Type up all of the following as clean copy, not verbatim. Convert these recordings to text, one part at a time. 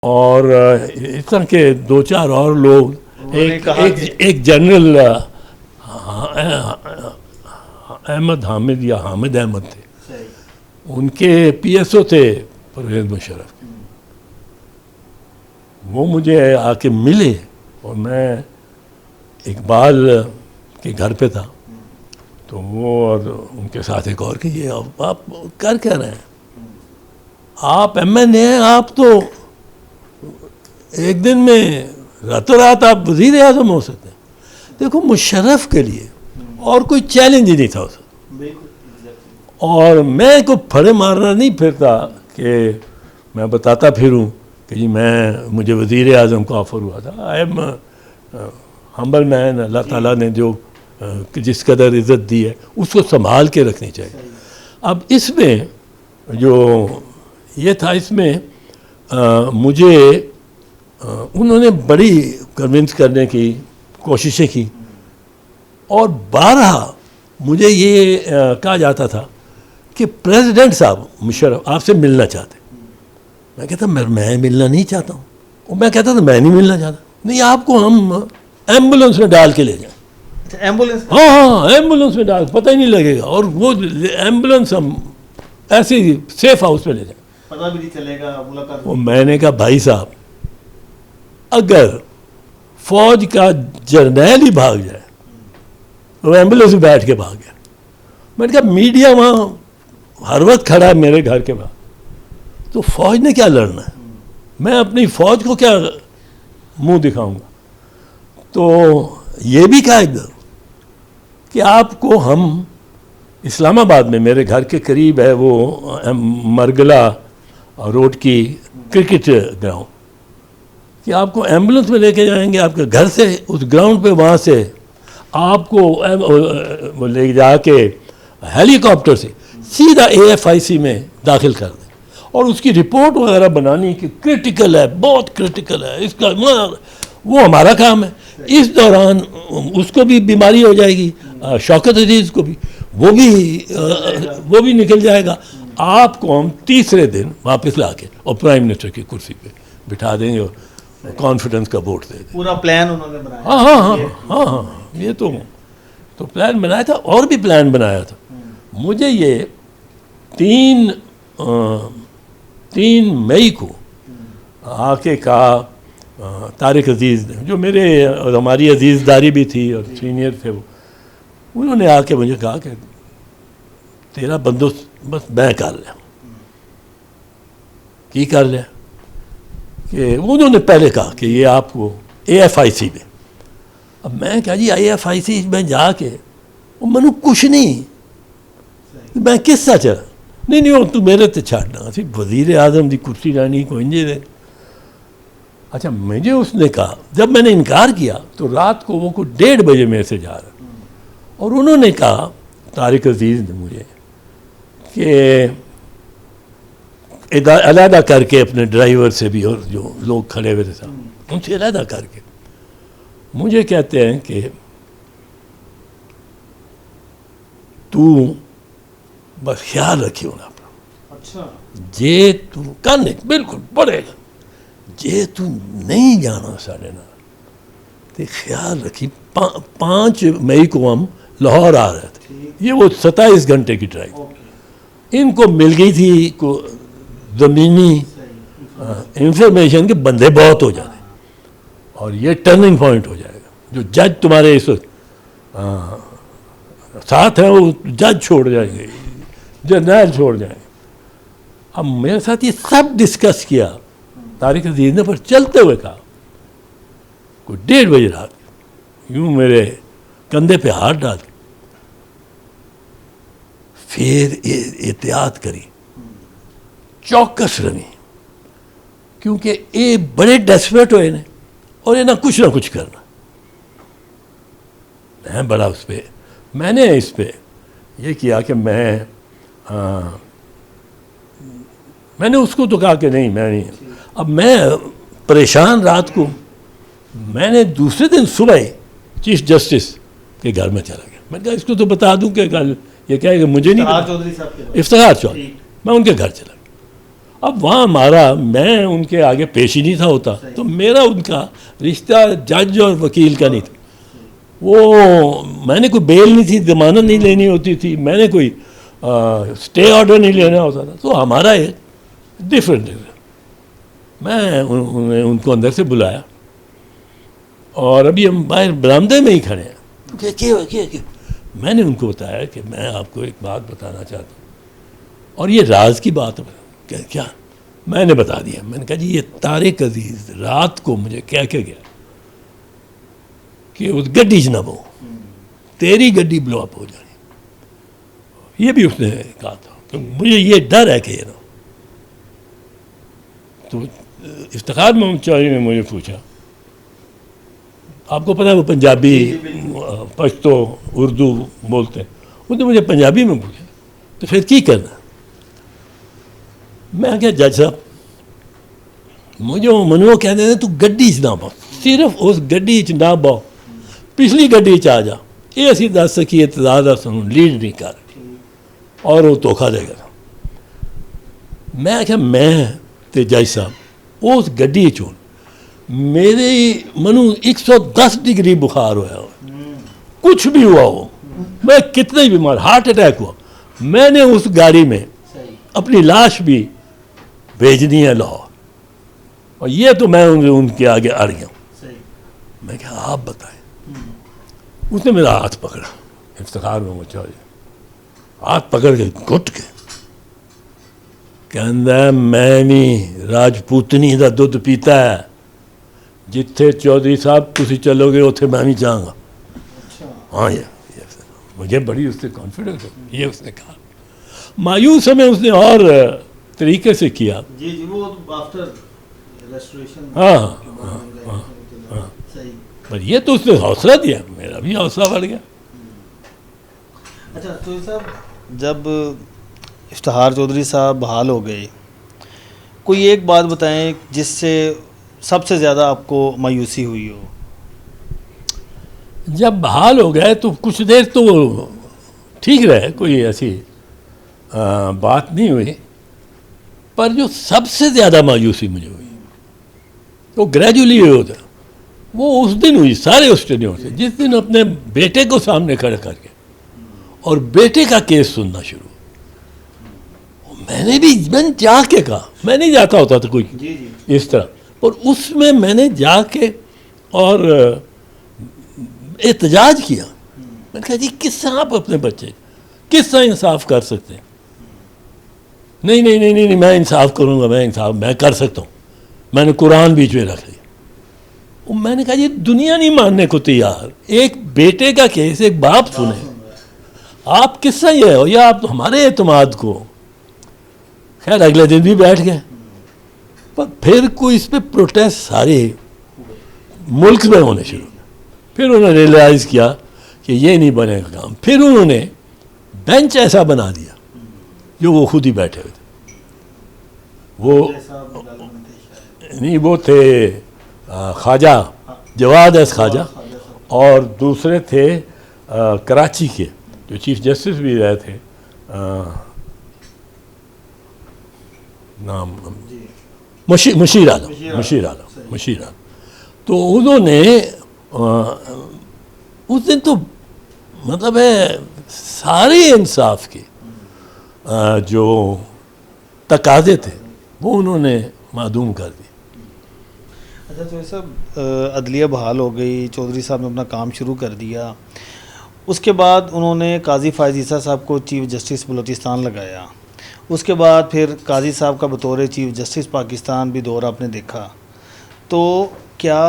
और इस तरह के दो चार और लोग, एक जनरल अहमद हामिद या हामिद अहमद थे, उनके पीएसओ थे परवेज़ मुशर्रफ। वो मुझे आके मिले और मैं इकबाल के घर पे था, तो वो और उनके साथ एक और कि ये आप कर क्या रहे हैं, आप एमएनए हैं, आप तो एक दिन में रातों रात आप वज़ीर आज़म हो सकते हैं। देखो मुशर्रफ के लिए और कोई चैलेंज ही नहीं था उस, और मैं को फड़े मारना नहीं फिरता कि मैं बताता फिरूं कि जी मुझे वज़ीर आज़म का ऑफ़र हुआ था। I am humble man. Allah ताला ने जो जिस कदर इज़्ज़त दी है उसको संभाल के रखनी चाहिए। अब इसमें जो ये था, इसमें मुझे उन्होंने बड़ी कन्विंस करने की कोशिशें की, और बारहा मुझे ये कहा जाता था कि प्रेसिडेंट साहब मुशर्रफ आपसे मिलना चाहते। मैं कहता मैं मिलना नहीं चाहता हूँ, और मैं कहता था मैं नहीं मिलना चाहता। नहीं, आपको हम एम्बुलेंस में डाल के ले जाएं। एम्बुलेंस? हाँ, एम्बुलेंस में डाल, पता ही नहीं लगेगा, और वो एम्बुलेंस हम ऐसे ही सेफ हाउस में ले जाएं, पता भी नहीं चलेगा मुलाकात। वो मैंने कहा भाई साहब, अगर फौज का जर्नैल ही भाग जाए, वो एम्बुलेंस में बैठ के भाग गया। मैंने कहा मीडिया वहाँ हर वक्त खड़ा है मेरे घर के बाहर, तो फौज ने क्या लड़ना है, मैं अपनी फौज को क्या मुंह दिखाऊंगा। तो ये भी कहा इधर कि आपको हम इस्लामाबाद में, मेरे घर के करीब है वो मरगला रोड की क्रिकेट ग्राउंड, कि आपको एम्बुलेंस में लेके जाएंगे आपके घर से उस ग्राउंड पे, वहाँ से आपको ले जाके हेलीकॉप्टर से सीधा AFIC में दाखिल कर दें, और उसकी रिपोर्ट वगैरह बनानी कि क्रिटिकल है, बहुत क्रिटिकल है, इसका वो हमारा काम है। इस दौरान उसको भी बीमारी हो जाएगी, शौकत अजीज़ को भी, वो भी निकल जाएगा। आपको हम तीसरे दिन वापस लाके और प्राइम मिनिस्टर की कुर्सी पे बिठा देंगे और कॉन्फिडेंस का वोट दे देंगे। पूरा प्लान उन्होंने बनाया। हाँ, ये तो प्लान बनाया था, और भी प्लान बनाया था। मुझे ये 3 मई को आके कहा तारिक अजीज़ ने, जो मेरे और हमारी अजीज़दारी भी थी और सीनियर थे वो, उन्होंने आके मुझे कहा कि तेरा बंदोबस्त बस मैं कर लिया। की कर लिया कि उन्होंने पहले कहा कि ये आपको AFIC में, अब मैं क्या जी AFIC में जाके वो मनु कुछ नहीं, मैं किस्सा चला नहीं वो तू मेरे ते छाड़ना सी वज़ीर आज़म की कुर्सी लानी को इंजे दे। अच्छा, मुझे उसने कहा, जब मैंने इनकार किया तो रात को वो को 1:30 बजे मेरे से जा रहा, और उन्होंने कहा तारिक अजीज़ ने मुझे कि अलहदा करके अपने ड्राइवर से भी और जो लोग खड़े हुए थे साहब उनसे अलहदा करके मुझे कहते हैं कि तू बस ख्याल रखियो ना अपना। अच्छा। जे तू करने बिल्कुल पड़ेगा, जे तू नहीं जाना साढ़े ना, तो ख्याल रखी। 5 मई को हम लाहौर आ रहे थे, ये वो 27 घंटे की ड्राइव इनको मिल गई थी को ज़मीनी इंफॉर्मेशन के बंदे बहुत हो जाते, और ये टर्निंग पॉइंट हो जाएगा। जो जज तुम्हारे इस साथ हैं वो जज छोड़ जाएंगे, जर्नल छोड़ जाएंगे। अब मेरे साथ ये सब डिस्कस किया तारिक अजीज़ ने, पर चलते हुए कहा कोई 1:30 बजे रात यूँ मेरे कंधे पे हाथ डाल के फिर एहतियात करी, चौकस रही, क्योंकि ये बड़े डेस्परेट हुए ने और ये ना कुछ करना। मैं बड़ा मैंने इस पर यह किया कि मैंने उसको तो कहा कि नहीं मैं नहीं। अब मैं परेशान रात को, मैंने दूसरे दिन सुबह चीफ जस्टिस के घर में चला गया। मैंने कहा इसको तो बता दूं कि कल ये क्या है कि मुझे नहीं, चौधरी साहब के इफ्तिखार चौधरी, मैं उनके घर चला गया। अब वहाँ हमारा, मैं उनके आगे पेश ही नहीं था होता, तो मेरा उनका रिश्ता जज और वकील का नहीं था। वो मैंने कोई बेल नहीं थी, जमानत नहीं लेनी होती थी, मैंने कोई स्टे ऑर्डर नहीं लेना होता था, तो हमारा एक डिफरेंट है। मैं उनको अंदर से बुलाया और अभी हम बाहर बरामदे में ही खड़े हैं। तो क्या मैंने उनको बताया कि मैं आपको एक बात बताना चाहता हूँ और ये राज की बात है। क्या? मैंने बता दिया। मैंने कहा जी ये तारिक अजीज रात को मुझे कह के गया कि उस गड्डी च ना बो, तेरी गड्डी ब्लो अप हो जानी। ये भी उसने कहा था। तो मुझे ये डर है कि ना, तो इफ्तिखार मोहम्मद चौधरी ने मुझे पूछा, आपको पता है वो पंजाबी, पश्तो, उर्दू बोलते हैं, उसने मुझे पंजाबी में पूछा तो फिर की करना। मैं क्या जज साहब, मुझे मनो कहते हैं तू गड्डी च ना बो, सिर्फ उस गड्डी च ना बो, पिछली गड्डी च आ जा, ये असी दस सकी इतजाज सानू लीड नहीं कर, और वो धोखा देगा। मैं क्या मैं ते जज साहब उस गड्डी चों मेरे मनु 110 डिग्री बुखार होया हो, कुछ भी हुआ हो, मैं कितने ही बीमार, हार्ट अटैक हुआ, मैंने उस गाड़ी में अपनी लाश भी भेजनी है लाहौर, और ये तो मैं उनके आगे अड़ गया हूँ। मैं क्या आप बताएं। उसने मेरा हाथ पकड़ा, इफ्तिखार मोहम्मद चौधरी, हाथ पकड़ के घुट के कहता मैं भी राजपूतनी का दुध पीता है, जिथे चौधरी साहब तुसी चलोगे उथे मैं भी जाऊँगा। हाँ ये मुझे बड़ी उससे कॉन्फिडेंस है, ये उसने कहा। मायूस हमें उसने और तरीके से किया। जी जी, वो आफ्टर रेस्टोरेशन। हाँ, सही। पर ये तो उसने हौसला दिया, मेरा भी हौसला बढ़ गया। अच्छा तो साहब, जब इफ्तिखार चौधरी साहब बहाल हो गए, कोई एक बात बताएं जिससे सबसे ज़्यादा आपको मायूसी हुई हो। जब बहाल हो गए तो कुछ देर तो ठीक रहे, कोई ऐसी बात नहीं हुई, पर जो सबसे ज़्यादा मायूसी मुझे हुई तो ग्रेजुअली होता, वो उस दिन हुई सारे उस दिनों से, जिस दिन अपने बेटे को सामने खड़ा करके और बेटे का केस सुनना शुरू। मैंने जाके कहा, मैं नहीं जाता होता था कोई जी जी। इस तरह, और उसमें मैंने जाके और एहतजाज किया। मैंने कहा जी किस तरह आप अपने बच्चे किस तरह इंसाफ कर सकते हैं? नहीं नहीं नहीं नहीं, मैं इंसाफ करूँगा, मैं कर सकता हूँ। मैंने कुरान बीच में रख लिया। मैंने कहा ये दुनिया नहीं मानने को तैयार, एक बेटे का केस एक बाप सुने, आप किस तरह ये हो, या आप तो हमारे एतमाद को। खैर अगले दिन भी बैठ गए, पर फिर कोई इस पर प्रोटेस्ट सारे मुल्क में होने शुरू हुए। फिर उन्होंने रियलाइज़ किया कि ये नहीं बनेगा काम, फिर उन्होंने बेंच ऐसा बना दिया जो वो खुद ही बैठे हुए थे। वो नहीं, वो थे ख्वाजा जवाद एस ख्वाजा, और दूसरे थे कराची के जो चीफ जस्टिस भी रहे थे, नाम मुशीर आलम। तो उन्होंने उस दिन तो मतलब है सारे इंसाफ के जो तकाजे थे वो उन्होंने मादूम कर दिए। अच्छा तो ये सब अदलिया बहाल हो गई, चौधरी साहब ने अपना काम शुरू कर दिया, उसके बाद उन्होंने काजी फ़ायज़ ईसा साहब को चीफ़ जस्टिस बलूचिस्तान लगाया, उसके बाद फिर काजी साहब का बतौर चीफ़ जस्टिस पाकिस्तान भी दौर आपने देखा। तो क्या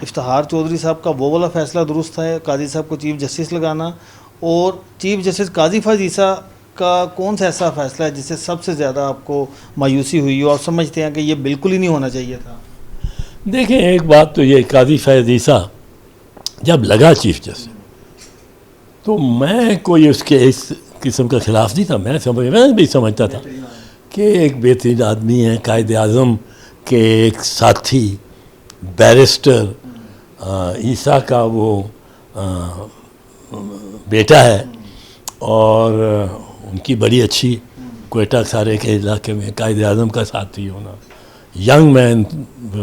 इफ्तिखार चौधरी साहब का वो वाला फ़ैसला दुरुस्त है काजी साहब को चीफ़ जस्टिस लगाना, और चीफ़ जस्टिस काजी फ़ायज़ ईसा का कौन सा ऐसा फ़ैसला है जिससे सबसे ज़्यादा आपको मायूसी हुई हो, आप समझते हैं कि ये बिल्कुल ही नहीं होना चाहिए था? देखें, एक बात तो ये, काजी फ़ैज़ ईसा जब लगा चीफ जस्टिस तो मैं कोई उसके इस किस्म का खिलाफ नहीं था। मैं भी समझता था कि एक बेहतरीन आदमी है, कायद आज़म के एक साथी बैरिस्टर ईसा का वो बेटा है, और उनकी बड़ी अच्छी क्वेटा सारे के इलाके में कायद आज़म का साथी होना, यंग मैन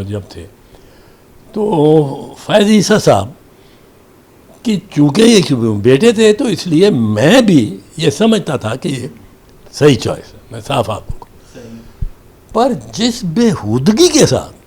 जब थे, तो फैज़ ईसा साहब कि चूँकि ये बेटे थे तो इसलिए मैं भी ये समझता था कि ये सही चॉइस है, मैं साफ आपको। पर जिस बेहूदगी के साथ